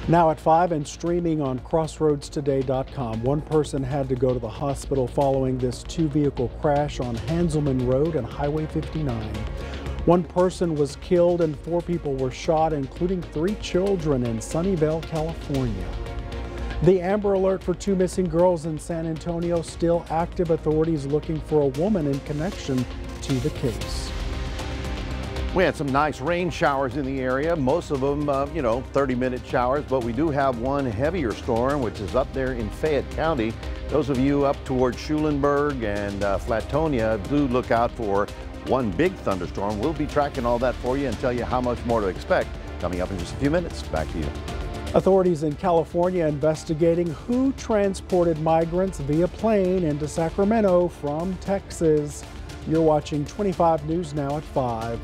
Now at 5 and streaming on crossroadstoday.com. One person had to go to the hospital following this two-vehicle crash on Hanselman Road and Highway 59. One person was killed and 4 people were shot, including 3 children in Sunnyvale, California. The Amber Alert for 2 missing girls in San Antonio still active. Authorities looking for a woman in connection to the case. We had some nice rain showers in the area, most of them, 30-minute showers, but we do have one heavier storm, which is up there in Fayette County. Those of you up towards Schulenburg and Flatonia, do look out for one big thunderstorm. We'll be tracking all that for you and tell you how much more to expect coming up in just a few minutes. Back to you. Authorities in California investigating who transported migrants via plane into Sacramento from Texas. You're watching 25 News Now at 5.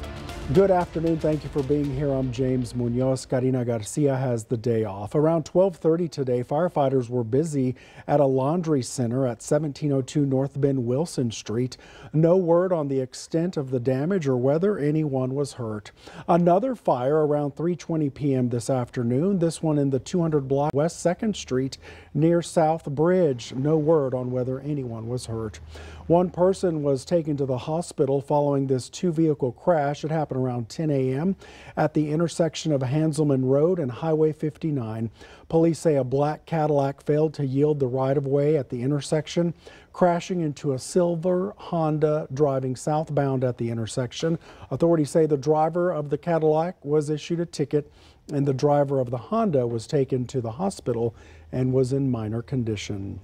Good afternoon. Thank you for being here. I'm James Munoz. Karina Garcia has the day off. Around 12:30 today, firefighters were busy at a laundry center at 1702 North Bend Wilson Street. No word on the extent of the damage or whether anyone was hurt. Another fire around 3:20 p.m. this afternoon, this one in the 200 block West 2nd Street near South Bridge. No word on whether anyone was hurt. One person was taken to the hospital following this two-vehicle crash. It happened around 10 a.m. at the intersection of Hanselman Road and Highway 59. Police say a black Cadillac failed to yield the right-of-way at the intersection, crashing into a silver Honda driving southbound at the intersection. Authorities say the driver of the Cadillac was issued a ticket and the driver of the Honda was taken to the hospital and was in minor condition.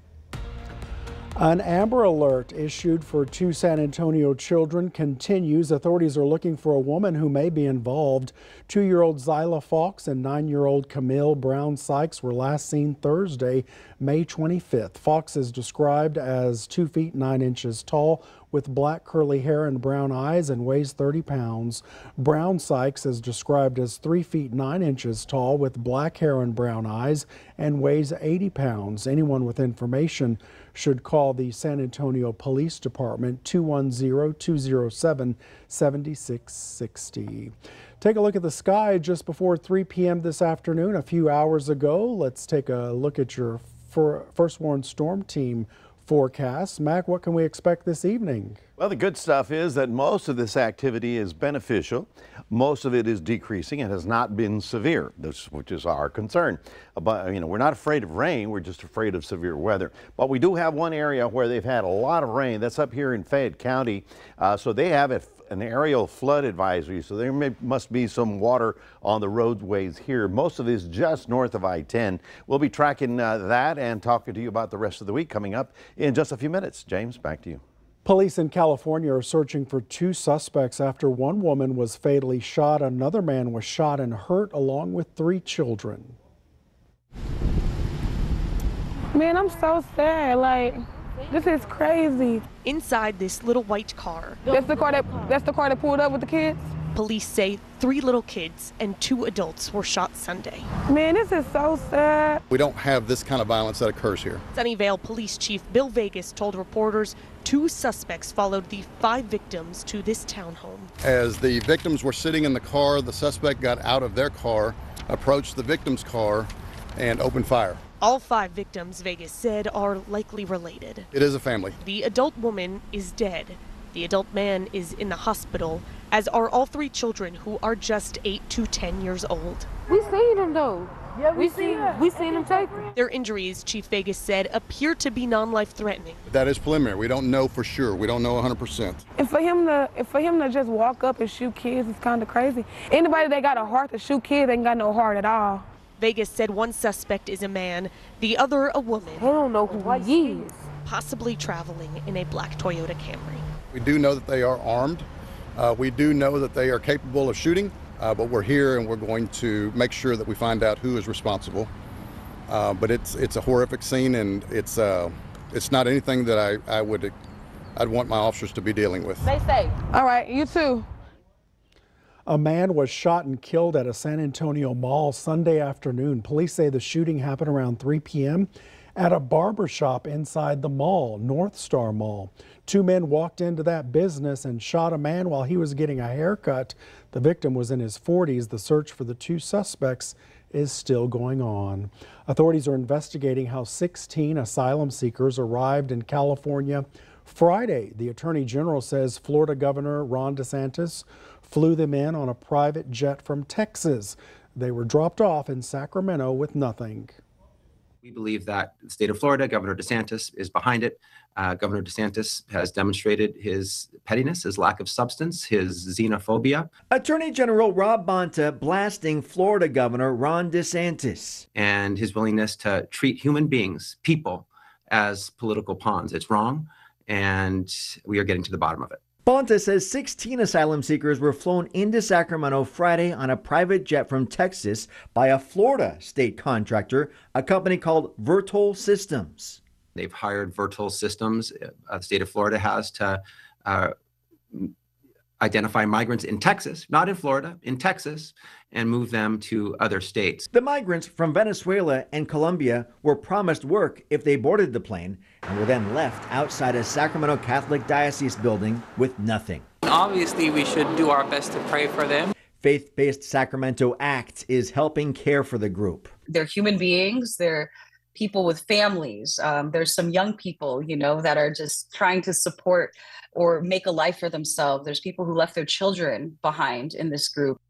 An Amber Alert issued for 2 San Antonio children continues. Authorities are looking for a woman who may be involved. 2-year-old Zyla Fox and 9-year-old Camille Brown Sykes were last seen Thursday, May 25th. Fox is described as 2 feet 9 inches tall with black curly hair and brown eyes and weighs 30 pounds. Brown Sykes is described as 3 feet 9 inches tall with black hair and brown eyes and weighs 80 pounds. Anyone with information should call the San Antonio Police Department 210-207-7660. Take a look at the sky just before 3 p.m. this afternoon. A few hours ago, let's take a look at your First Warn Storm Team forecast. Mac, what can we expect this evening? Well, the good stuff is that most of this activity is beneficial. Most of it is decreasing. It has not been severe, which is our concern. But, we're not afraid of rain. We're just afraid of severe weather. But we do have one area where they've had a lot of rain. That's up here in Fayette County. So they have an aerial flood advisory. So there must be some water on the roadways here. Most of it is just north of I-10. We'll be tracking that and talking to you about the rest of the week coming up in just a few minutes. James, back to you. Police in California are searching for 2 suspects after one woman was fatally shot. Another man was shot and hurt along with 3 children. Man, I'm so sad. This is crazy. Inside this little white car. That's the car that pulled up with the kids? Police say 3 little kids and 2 adults were shot Sunday. Man, this is so sad. We don't have this kind of violence that occurs here. Sunnyvale Police Chief Bill Vegas told reporters 2 suspects followed the 5 victims to this townhome. As the victims were sitting in the car, the suspect got out of their car, approached the victim's car, and opened fire. All 5 victims, Vegas said, are likely related. It is a family. The adult woman is dead. The adult man is in the hospital, as are all 3 children who are just 8 to 10 years old. We seen them though. Yeah, we seen them taken. Their injuries, Chief Vegas said, appear to be non-life threatening. That is preliminary. We don't know for sure. We don't know 100%. And for him to just walk up and shoot kids is kind of crazy. Anybody that got a heart to shoot kids ain't got no heart at all. Vegas said one suspect is a man, the other a woman. They don't know who he is. Possibly traveling in a black Toyota Camry. We do know that they are armed. We do know that they are capable of shooting, but we're here and we're going to make sure that we find out who is responsible. But it's a horrific scene, and it's not anything that I'd want my officers to be dealing with. Stay safe. All right, you too. A man was shot and killed at a San Antonio mall Sunday afternoon. Police say the shooting happened around 3 p.m. at a barber shop inside the mall, North Star Mall. Two men walked into that business and shot a man while he was getting a haircut. The victim was in his 40s. The search for the two suspects is still going on. Authorities are investigating how 16 asylum seekers arrived in California Friday. The Attorney General says Florida Governor Ron DeSantis flew them in on a private jet from Texas. They were dropped off in Sacramento with nothing. We believe that the state of Florida, Governor DeSantis, is behind it. Governor DeSantis has demonstrated his pettiness, his lack of substance, his xenophobia. Attorney General Rob Bonta blasting Florida Governor Ron DeSantis. And his willingness to treat human beings, people, as political pawns. It's wrong, and we are getting to the bottom of it. Bonta says 16 asylum seekers were flown into Sacramento Friday on a private jet from Texas by a Florida state contractor, a company called Vertol Systems. They've hired Vertol Systems, the state of Florida has, to identify migrants in Texas, not in Florida, in Texas, and move them to other states. The migrants from Venezuela and Colombia were promised work if they boarded the plane and were then left outside a Sacramento Catholic Diocese building with nothing. Obviously, we should do our best to pray for them. Faith-based Sacramento ACT is helping care for the group. They're human beings. They're people with families. There's some young people, that are just trying to support or make a life for themselves. There's people who left their children behind in this group.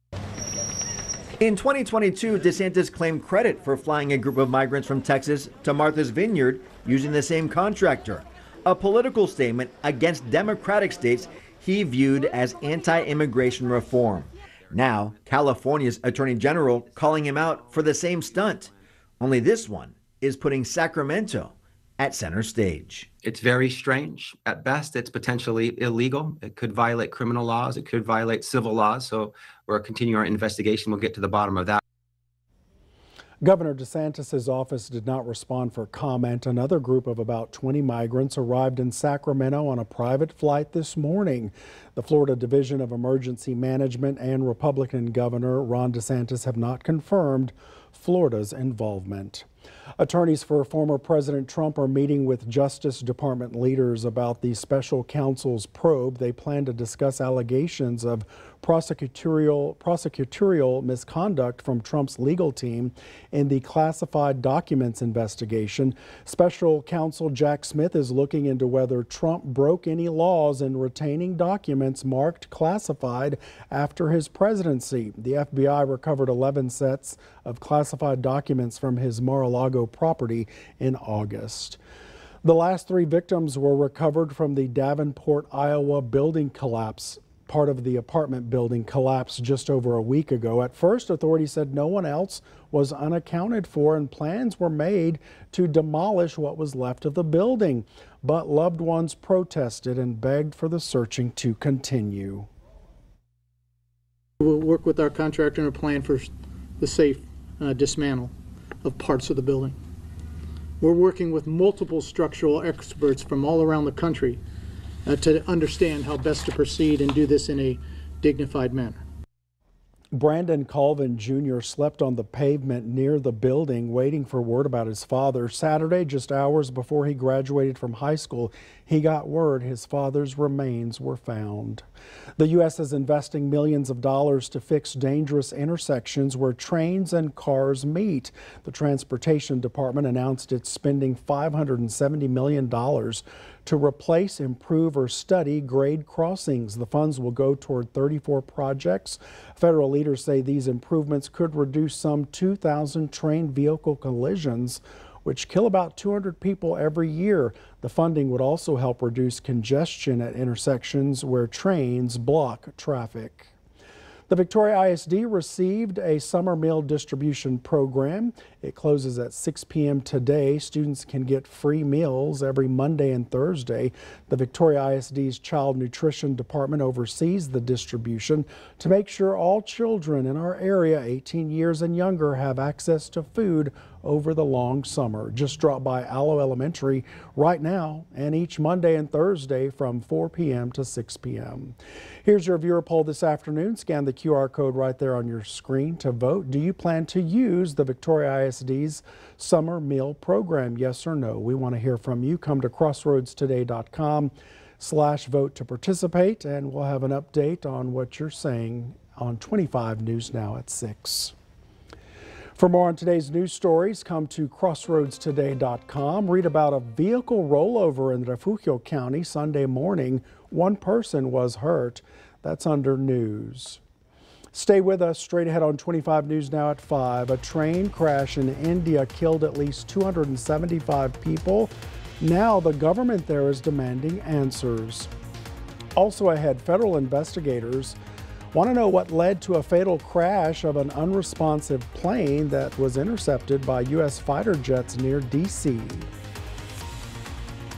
In 2022, DeSantis claimed credit for flying a group of migrants from Texas to Martha's Vineyard using the same contractor, a political statement against Democratic states he viewed as anti-immigration reform. Now, California's Attorney General calling him out for the same stunt. Only this one is putting Sacramento at center stage. It's very strange. At best, it's potentially illegal. It could violate criminal laws. It could violate civil laws. So we're continuing our investigation. We'll get to the bottom of that. Governor DeSantis' office did not respond for comment. Another group of about 20 migrants arrived in Sacramento on a private flight this morning. The Florida Division of Emergency Management and Republican Governor Ron DeSantis have not confirmed Florida's involvement. Attorneys for former President Trump are meeting with Justice Department leaders about the special counsel's probe. They plan to discuss allegations of prosecutorial misconduct from Trump's legal team in the classified documents investigation. Special counsel Jack Smith is looking into whether Trump broke any laws in retaining documents marked classified after his presidency. The FBI recovered 11 sets of classified documents from his Mar-a-Lago property in August. The last 3 victims were recovered from the Davenport, Iowa building collapse. Part of the apartment building collapsed just over a week ago. At first, authorities said no one else was unaccounted for and plans were made to demolish what was left of the building. But loved ones protested and begged for the searching to continue. We'll work with our contractor on a plan for the safe dismantle of parts of the building. We're working with multiple structural experts from all around the country to understand how best to proceed and do this in a dignified manner. Brandon Colvin Jr. slept on the pavement near the building waiting for word about his father. Saturday, just hours before he graduated from high school, he got word his father's remains were found. The U.S. is investing millions of dollars to fix dangerous intersections where trains and cars meet. The Transportation Department announced it's spending $570 million to replace, improve, or study grade crossings. The funds will go toward 34 projects. Federal leaders say these improvements could reduce some 2,000 train vehicle collisions, which kill about 200 people every year. The funding would also help reduce congestion at intersections where trains block traffic. The Victoria ISD received a summer meal distribution program. It closes at 6 p.m. today. Students can get free meals every Monday and Thursday. The Victoria ISD's Child Nutrition Department oversees the distribution to make sure all children in our area 18 years and younger have access to food over the long summer. Just drop by Allo Elementary right now and each Monday and Thursday from 4 p.m. to 6 p.m. Here's your viewer poll this afternoon. Scan the QR code right there on your screen to vote. Do you plan to use the Victoria ISD's summer meal program? Yes or no? We want to hear from you. Come to crossroadstoday.com/vote to participate, and we'll have an update on what you're saying on 25 News Now at 6. For more on today's news stories, come to crossroadstoday.com. Read about a vehicle rollover in Refugio County Sunday morning. One person was hurt. That's under news. Stay with us. Straight ahead on 25 News Now at 5. A train crash in India killed at least 275 people. Now the government there is demanding answers. Also ahead, federal investigators want to know what led to a fatal crash of an unresponsive plane that was intercepted by U.S. fighter jets near D.C.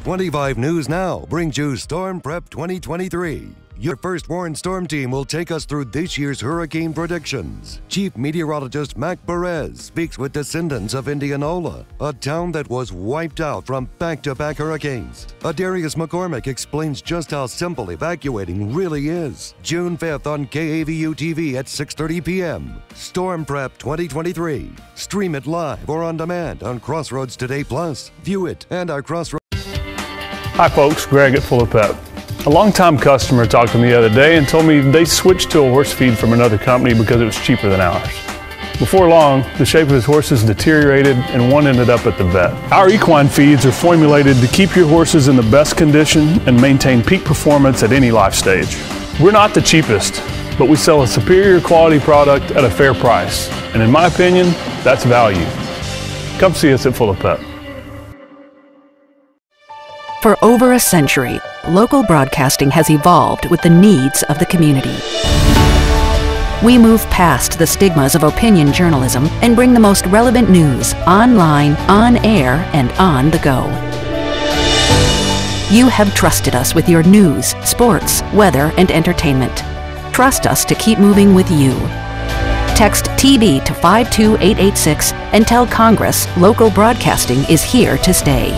25 News Now brings you Storm Prep 2023. Your first warned storm team will take us through this year's hurricane predictions. Chief Meteorologist Mac Perez speaks with descendants of Indianola, a town that was wiped out from back-to-back hurricanes. Adarius McCormick explains just how simple evacuating really is. June 5th on KAVU TV at 6:30 p.m. Storm Prep 2023. Stream it live or on demand on Crossroads Today Plus. View it and our Crossroads. Hi folks, Greg at Full of Pep. A longtime customer talked to me the other day and told me they switched to a horse feed from another company because it was cheaper than ours. Before long, the shape of his horses deteriorated and one ended up at the vet. Our equine feeds are formulated to keep your horses in the best condition and maintain peak performance at any life stage. We're not the cheapest, but we sell a superior quality product at a fair price. And in my opinion, that's value. Come see us at Full of Pep. For over a century, local broadcasting has evolved with the needs of the community. We move past the stigmas of opinion journalism and bring the most relevant news online, on air, and on the go. You have trusted us with your news, sports, weather, and entertainment. Trust us to keep moving with you. Text TB to 52886 and tell Congress local broadcasting is here to stay.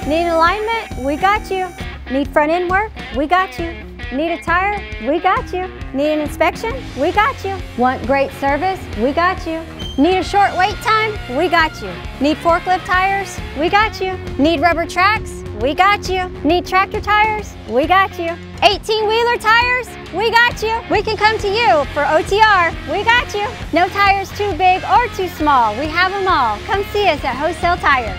Need alignment? We got you. Need front end work? We got you. Need a tire? We got you. Need an inspection? We got you. Want great service? We got you. Need a short wait time? We got you. Need forklift tires? We got you. Need rubber tracks? We got you. Need tractor tires? We got you. 18-wheeler tires? We got you. We can come to you for OTR. We got you. No tires too big or too small. We have them all. Come see us at Wholesale Tire.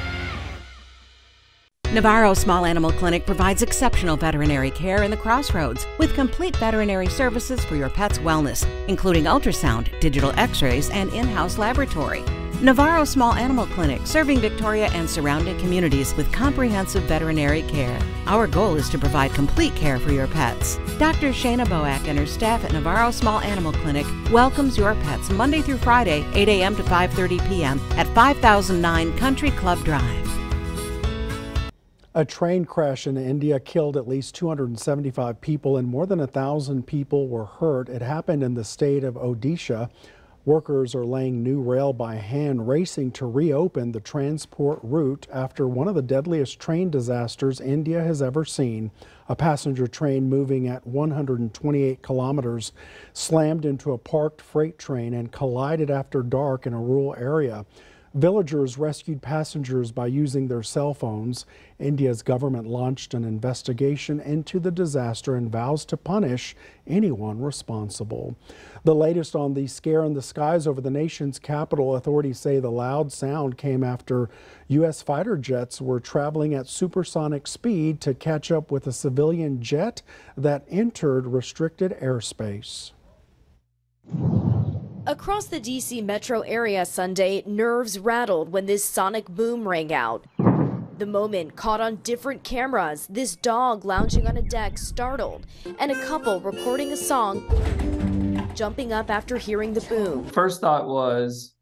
Navarro Small Animal Clinic provides exceptional veterinary care in the Crossroads with complete veterinary services for your pet's wellness, including ultrasound, digital x-rays, and in-house laboratory. Navarro Small Animal Clinic, serving Victoria and surrounding communities with comprehensive veterinary care. Our goal is to provide complete care for your pets. Dr. Shana Boak and her staff at Navarro Small Animal Clinic welcomes your pets Monday through Friday, 8 a.m. to 5:30 p.m. at 5009 Country Club Drive. A train crash in India killed at least 275 people and more than 1,000 people were hurt. It happened in the state of Odisha. Workers are laying new rail by hand, racing to reopen the transport route after one of the deadliest train disasters India has ever seen. A passenger train moving at 128 kilometers slammed into a parked freight train and collided after dark in a rural area. Villagers rescued passengers by using their cell phones. India's government launched an investigation into the disaster and vows to punish anyone responsible. The latest on the scare in the skies over the nation's capital, authorities say the loud sound came after U.S. fighter jets were traveling at supersonic speed to catch up with a civilian jet that entered restricted airspace. Across the D.C. metro area Sunday, nerves rattled when this sonic boom rang out. The moment caught on different cameras, this dog lounging on a deck startled, and a couple recording a song jumping up after hearing the boom. First thought was,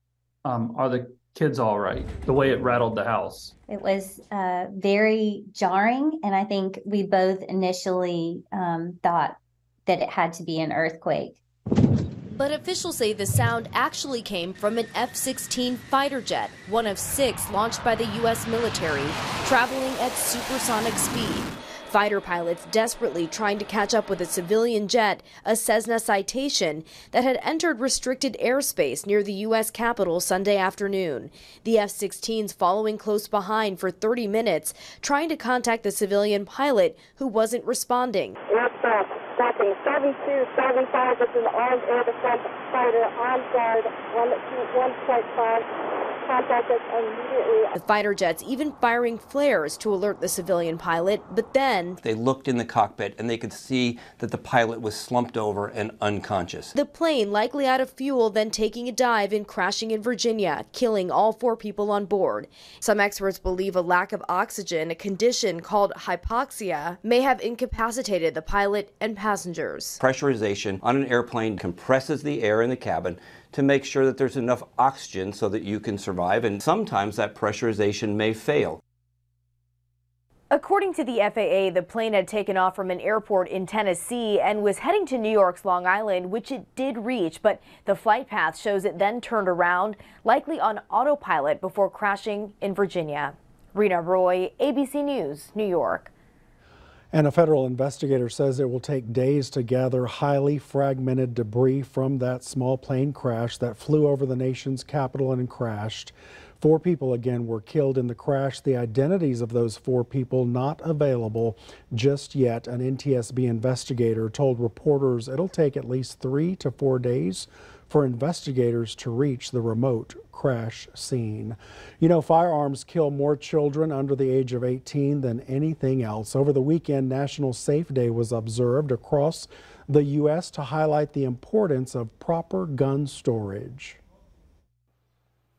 are the kids all right? The way it rattled the house. It was very jarring, and I think we both initially thought that it had to be an earthquake. But officials say the sound actually came from an F-16 fighter jet, one of 6 launched by the U.S. military, traveling at supersonic speed. Fighter pilots desperately trying to catch up with a civilian jet, a Cessna Citation, that had entered restricted airspace near the U.S. Capitol Sunday afternoon. The F-16s following close behind for 30 minutes, trying to contact the civilian pilot who wasn't responding. Tracking 7275, this is an armed air defense fighter on guard, 1.5. Contact us immediately. The fighter jets even firing flares to alert the civilian pilot, but then they looked in the cockpit and they could see that the pilot was slumped over and unconscious. The plane, likely out of fuel, then taking a dive and crashing in Virginia, killing all 4 people on board. Some experts believe a lack of oxygen, a condition called hypoxia, may have incapacitated the pilot and passengers. Pressurization on an airplane compresses the air in the cabin to make sure that there's enough oxygen so that you can survive, and sometimes that pressurization may fail. According to the FAA, the plane had taken off from an airport in Tennessee and was heading to New York's Long Island, which it did reach, but the flight path shows it then turned around, likely on autopilot, before crashing in Virginia. Rena Roy, ABC News, New York. And a federal investigator says it will take days to gather highly fragmented debris from that small plane crash that flew over the nation's capital and crashed. 4 people again were killed in the crash. The identities of those 4 people not available just yet. An NTSB investigator told reporters it'll take at least 3 to 4 days for investigators to reach the remote crash scene. You know, firearms kill more children under the age of 18 than anything else. Over the weekend, National Safe Day was observed across the U.S. to highlight the importance of proper gun storage.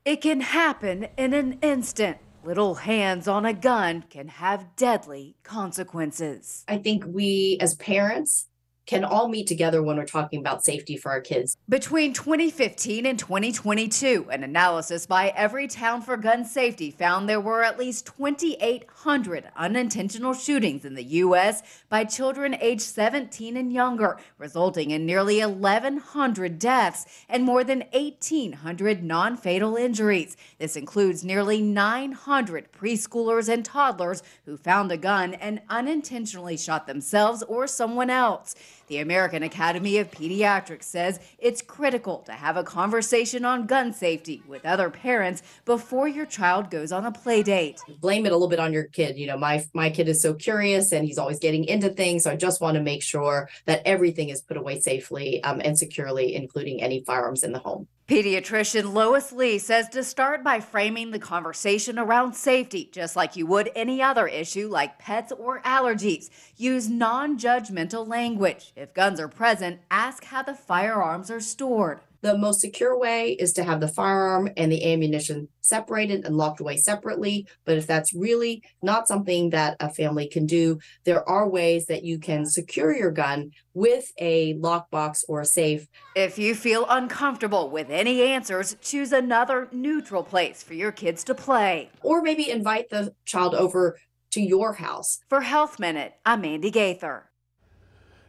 It can happen in an instant. Little hands on a gun can have deadly consequences. I think we as parents can all meet together when we're talking about safety for our kids. Between 2015 and 2022, an analysis by Everytown for Gun Safety found there were at least 2,800 unintentional shootings in the U.S. by children aged 17 and younger, resulting in nearly 1,100 deaths and more than 1,800 non-fatal injuries. This includes nearly 900 preschoolers and toddlers who found a gun and unintentionally shot themselves or someone else. The American Academy of Pediatrics says it's critical to have a conversation on gun safety with other parents before your child goes on a play date. Blame it a little bit on your kid. You know, my kid is so curious and he's always getting into things. So I just want to make sure that everything is put away safely and securely, including any firearms in the home. Pediatrician Lois Lee says to start by framing the conversation around safety, just like you would any other issue like pets or allergies. Use non-judgmental language. If guns are present, ask how the firearms are stored. The most secure way is to have the firearm and the ammunition separated and locked away separately. But if that's really not something that a family can do, there are ways that you can secure your gun with a lockbox or a safe. If you feel uncomfortable with any answers, choose another neutral place for your kids to play. Or maybe invite the child over to your house. For Health Minute, I'm Andy Gaither.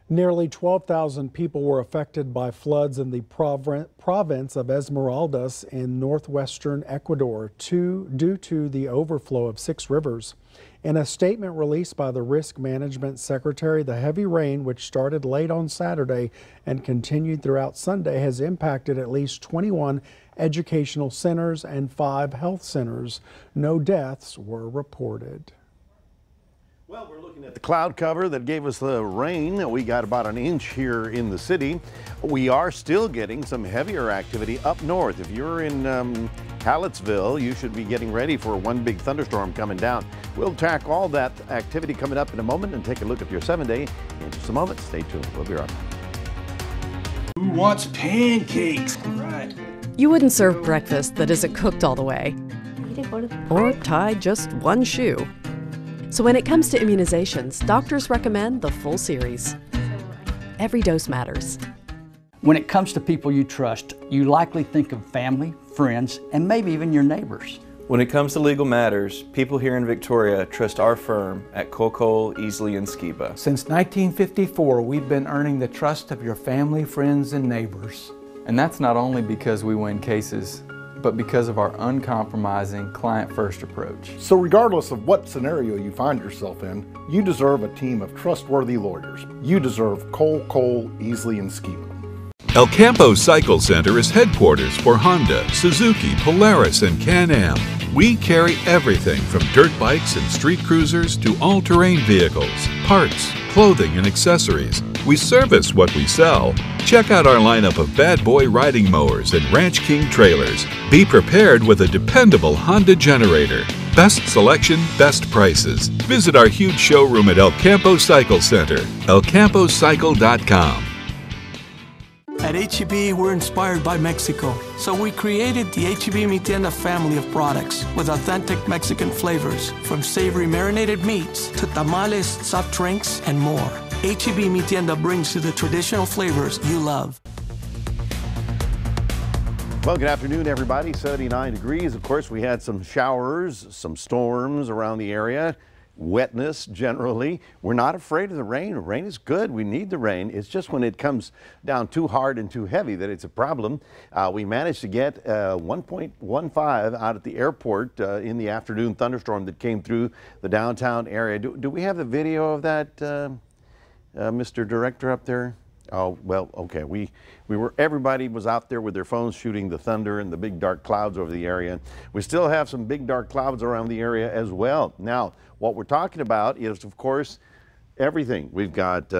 Nearly 12,000 people were affected by floods in the province of Esmeraldas in northwestern Ecuador due to the overflow of 6 rivers. In a statement released by the Risk Management Secretary, the heavy rain, which started late on Saturday and continued throughout Sunday, has impacted at least 21 educational centers and 5 health centers. No deaths were reported. Well, we're looking at the cloud cover that gave us the rain. We got about an inch here in the city. We are still getting some heavier activity up north. If you're in Hallettsville, you should be getting ready for one big thunderstorm coming down. We'll track all that activity coming up in a moment and take a look at your 7-day in just a moment. Stay tuned. We'll be right back. Who wants pancakes? Right. You wouldn't serve breakfast that isn't cooked all the way, or tie just one shoe. So when it comes to immunizations, doctors recommend the full series. Every dose matters. When it comes to people you trust, you likely think of family, friends, and maybe even your neighbors. When it comes to legal matters, people here in Victoria trust our firm at Colcol, Easley & Skiba. Since 1954, we've been earning the trust of your family, friends, and neighbors. And that's not only because we win cases, but because of our uncompromising client-first approach. So regardless of what scenario you find yourself in, you deserve a team of trustworthy lawyers. You deserve Cole, Easley, and Skeeler. El Campo Cycle Center is headquarters for Honda, Suzuki, Polaris, and Can-Am. We carry everything from dirt bikes and street cruisers to all-terrain vehicles, parts, clothing, and accessories. We service what we sell. Check out our lineup of bad boy riding mowers and Ranch King trailers. Be prepared with a dependable Honda generator. Best selection, best prices. Visit our huge showroom at El Campo Cycle Center, elcampocycle.com. At H-E-B, we're inspired by Mexico, so we created the H-E-B Mi Tienda family of products with authentic Mexican flavors, from savory marinated meats to tamales, soft drinks, and more. H-E-B Mi Tienda brings you the traditional flavors you love. Well, good afternoon, everybody. 79 degrees. Of course, we had some showers, some storms around the area. Wetness generally. We're not afraid of the rain. Rain is good. We need the rain. It's just when it comes down too hard and too heavy that it's a problem. We managed to get 1.15 out at the airport in the afternoon thunderstorm that came through the downtown area. Do we have the video of that, Mr. Director up there? Oh, well, okay. Everybody was out there with their phones shooting the thunder and the big dark clouds over the area. We still have some big dark clouds around the area as well. Now, what we're talking about is, of course, everything. We've got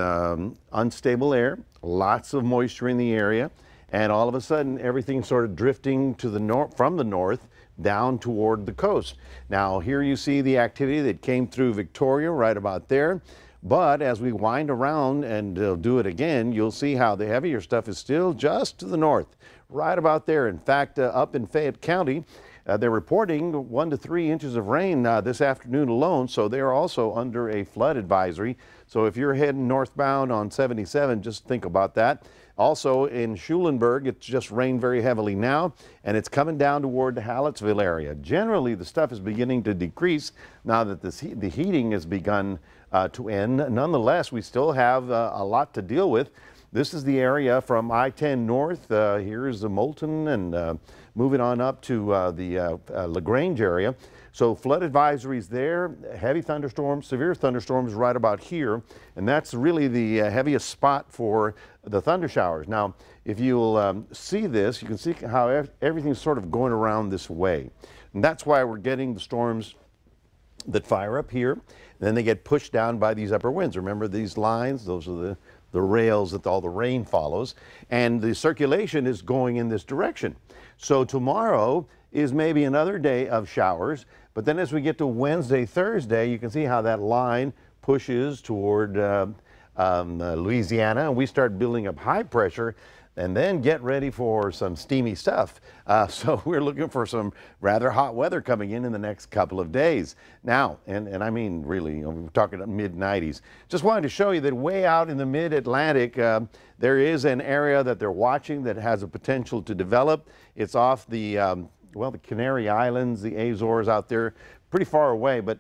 unstable air, lots of moisture in the area, and all of a sudden everything's sort of drifting to the north, from the north down toward the coast. Now, here you see the activity that came through Victoria right about there. But as we wind around and do it again, you'll see how the heavier stuff is still just to the north, right about there. In fact, up in Fayette County, they're reporting 1 to 3 inches of rain this afternoon alone, so they're also under a flood advisory. So if you're heading northbound on 77, just think about that. Also in Schulenburg, it's just rained very heavily now, and it's coming down toward the Hallettsville area. Generally, the stuff is beginning to decrease now that the heating has begun to end. Nonetheless, we still have a lot to deal with. This is the area from I-10 north. Here's the Moulton and moving on up to the LaGrange area. So flood advisories there, heavy thunderstorms, severe thunderstorms right about here. And that's really the heaviest spot for the thunder showers. Now, if you'll see this, you can see how everything's sort of going around this way. And that's why we're getting the storms that fire up here. Then they get pushed down by these upper winds. Remember these lines? Those are the rails that all the rain follows. And the circulation is going in this direction. So tomorrow is maybe another day of showers. But then as we get to Wednesday, Thursday, you can see how that line pushes toward Louisiana. And we start building up high pressure. And then get ready for some steamy stuff. So we're looking for some rather hot weather coming in the next couple of days. Now, and I mean really, we're talking mid-90s. Just wanted to show you that way out in the mid-Atlantic, there is an area that they're watching that has a potential to develop. It's off the, well, the Canary Islands, the Azores out there, pretty far away. But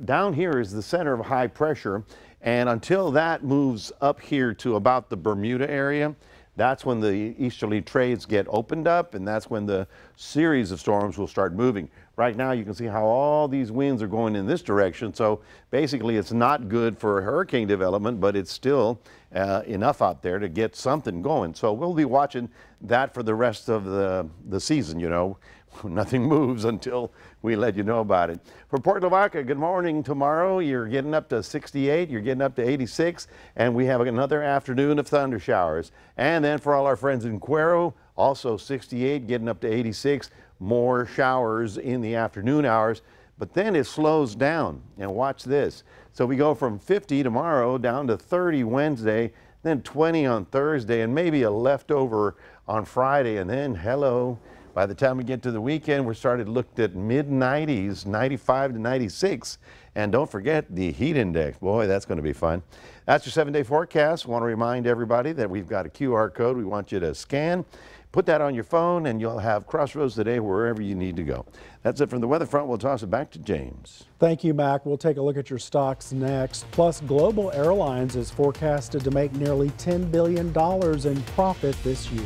down here is the center of high pressure. And until that moves up here to about the Bermuda area, that's when the easterly trades get opened up, and that's when the series of storms will start moving. Right now, you can see how all these winds are going in this direction. So basically, it's not good for hurricane development, but it's still enough out there to get something going. So we'll be watching that for the rest of the season, you know. Nothing moves until we let you know about it. For Port Lavaca, good morning. Tomorrow you're getting up to 68, you're getting up to 86, and we have another afternoon of thunder showers. And then for all our friends in Cuero, also 68, getting up to 86, more showers in the afternoon hours. But then it slows down, and watch this. So we go from 50 tomorrow down to 30 Wednesday, then 20 on Thursday, and maybe a leftover on Friday, and then hello. By the time we get to the weekend, we're starting to look at mid-90s, 95 to 96. And don't forget the heat index. Boy, that's going to be fun. That's your 7-day forecast. I want to remind everybody that we've got a QR code we want you to scan. Put that on your phone, and you'll have Crossroads today wherever you need to go. That's it from the weather front. We'll toss it back to James. Thank you, Mac. We'll take a look at your stocks next. Plus, Global Airlines is forecasted to make nearly $10 billion in profit this year.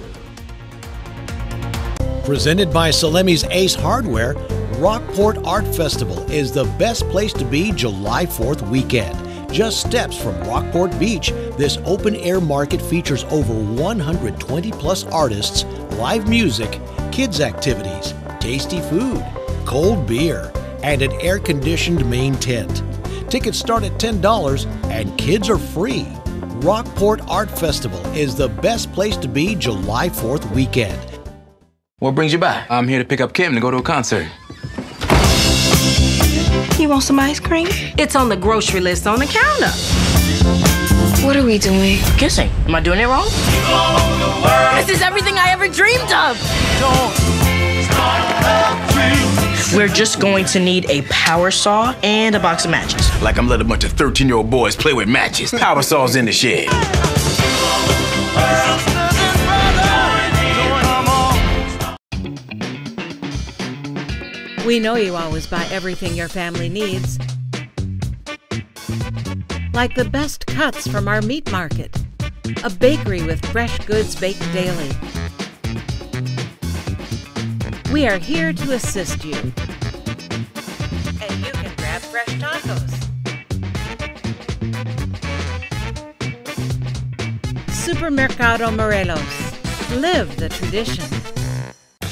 Presented by Salemi's Ace Hardware, Rockport Art Festival is the best place to be July 4th weekend. Just steps from Rockport Beach, this open-air market features over 120 plus artists, live music, kids activities, tasty food, cold beer, and an air-conditioned main tent. Tickets start at $10 and kids are free. Rockport Art Festival is the best place to be July 4th weekend. What brings you by? I'm here to pick up Kim to go to a concert. You want some ice cream? It's on the grocery list on the counter. What are we doing? Kissing. Am I doing it wrong? This is everything I ever dreamed of. We're just going to need a power saw and a box of matches. Like I'm letting a bunch of 13-year-old boys play with matches. Power saw's in the shed. We know you always buy everything your family needs, like the best cuts from our meat market, a bakery with fresh goods baked daily. We are here to assist you, and you can grab fresh tacos. Supermercado Morelos. Live the tradition.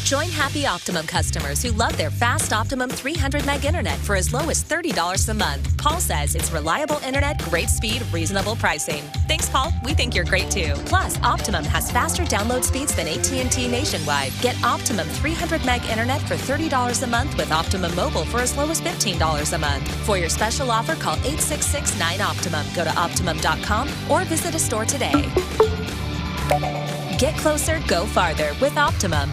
Join happy Optimum customers who love their fast Optimum 300 meg internet for as low as $30 a month. Paul says it's reliable internet, great speed, reasonable pricing. Thanks, Paul. We think you're great too. Plus, Optimum has faster download speeds than AT&T nationwide. Get Optimum 300 meg internet for $30 a month with Optimum Mobile for as low as $15 a month. For your special offer, call 866-9-OPTIMUM. Go to Optimum.com or visit a store today. Get closer, go farther with Optimum.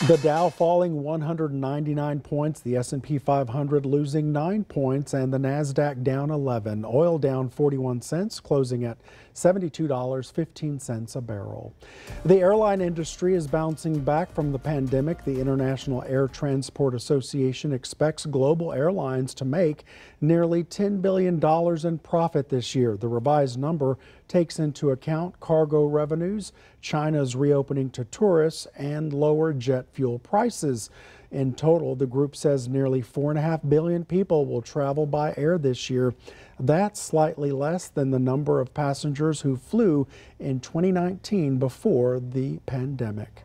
The Dow falling 199 points, the S&P 500 losing 9 points, and the Nasdaq down 11. Oil down 41 cents, closing at $72.15 a barrel. The airline industry is bouncing back from the pandemic. The International Air Transport Association expects global airlines to make nearly $10 billion in profit this year. The revised number takes into account cargo revenues, China's reopening to tourists, and lower jet fuel prices. In total, the group says nearly 4.5 billion people will travel by air this year. That's slightly less than the number of passengers who flew in 2019 before the pandemic.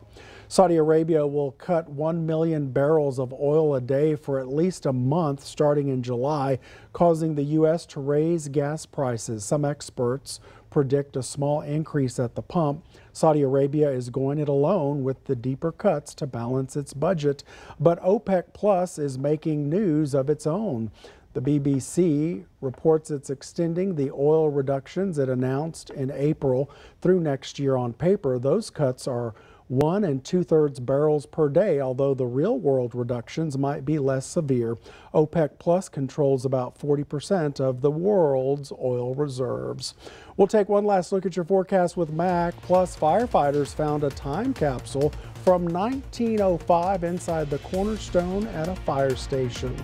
Saudi Arabia will cut 1 million barrels of oil a day for at least a month starting in July, causing the U.S. to raise gas prices. Some experts predict a small increase at the pump. Saudi Arabia is going it alone with the deeper cuts to balance its budget, but OPEC Plus is making news of its own. The BBC reports it's extending the oil reductions it announced in April through next year. On paper, those cuts are 1 2/3 barrels per day, although the real-world reductions might be less severe. OPEC Plus controls about 40% of the world's oil reserves. We'll take one last look at your forecast with Mac. Plus, firefighters found a time capsule from 1905 inside the cornerstone at a fire station.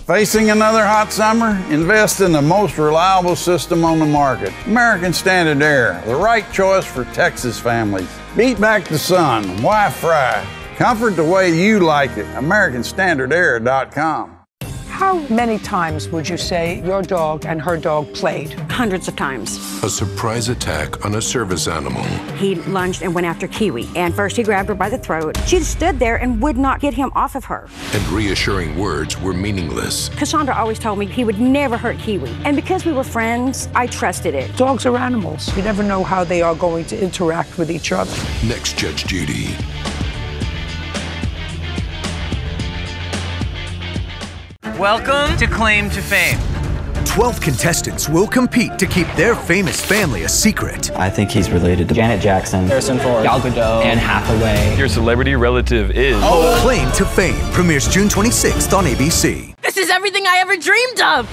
Facing another hot summer? Invest in the most reliable system on the market. American Standard Air, the right choice for Texas families. Beat back the sun, Wi-Fi. Comfort the way you like it. AmericanStandardAir.com. How many times would you say your dog and her dog played? Hundreds of times. A surprise attack on a service animal. He lunged and went after Kiwi, and first he grabbed her by the throat. She stood there and would not get him off of her. And reassuring words were meaningless. Cassandra always told me he would never hurt Kiwi, and because we were friends, I trusted it. Dogs are animals. You never know how they are going to interact with each other. Next, Judge Judy. Welcome to Claim to Fame. 12 contestants will compete to keep their famous family a secret. I think he's related to Janet Jackson, Harrison Ford, Gal Gadot, Anne Hathaway. Your celebrity relative is... Claim to Fame premieres June 26th on ABC. This is everything I ever dreamed of!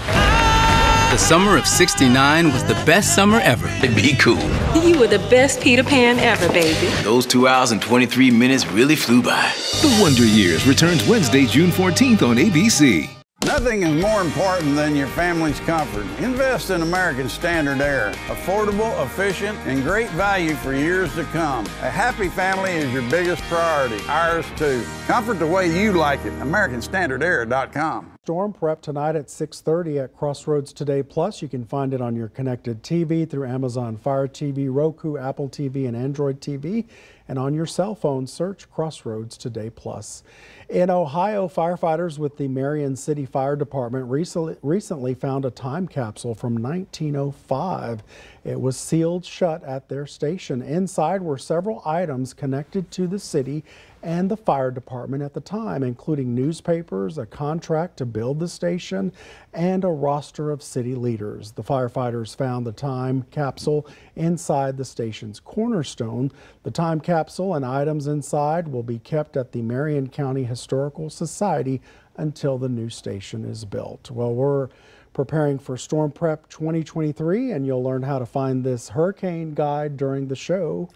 The summer of '69 was the best summer ever. Be cool. You were the best Peter Pan ever, baby. Those 2 hours and 23 minutes really flew by. The Wonder Years returns Wednesday, June 14th on ABC. No Nothing is more important than your family's comfort. Invest in American Standard Air. Affordable, efficient, and great value for years to come. A happy family is your biggest priority. Ours too. Comfort the way you like it. AmericanStandardAir.com. Storm prep tonight at 6:30 at Crossroads Today Plus. You can find it on your connected TV through Amazon Fire TV, Roku, Apple TV, and Android TV. And on your cell phone, search Crossroads Today Plus. In Ohio, firefighters with the Marion City Fire Department recently found a time capsule from 1905. It was sealed shut at their station. Inside were several items connected to the city and the fire department at the time, including newspapers, a contract to build the station, and a roster of city leaders. The firefighters found the time capsule inside the station's cornerstone. The time capsule and items inside will be kept at the Marion County Historical Society until the new station is built. Well, we're preparing for Storm Prep 2023, and you'll learn how to find this hurricane guide during the show.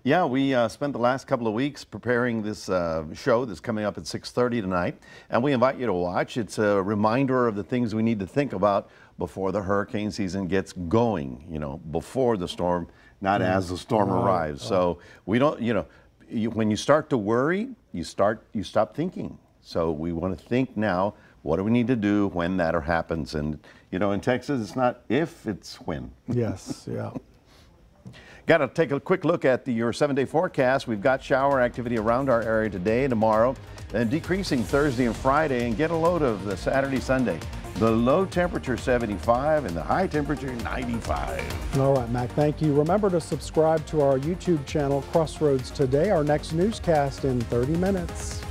Yeah, we spent the last couple of weeks preparing this show that's coming up at 6:30 tonight, and we invite you to watch. It's a reminder of the things we need to think about before the hurricane season gets going, you know, before the storm, not as the storm arrives. So we don't, when you start to worry, you stop thinking. So we want to think now, what do we need to do when that happens? And, in Texas, it's not if, it's when. Yes, yeah. Got to take a quick look at your 7-day forecast. We've got shower activity around our area today and tomorrow, and decreasing Thursday and Friday, and get a load of the Saturday, Sunday. The low temperature 75 and the high temperature 95. All right, Mac, thank you. Remember to subscribe to our YouTube channel, Crossroads Today. Our next newscast in 30 minutes.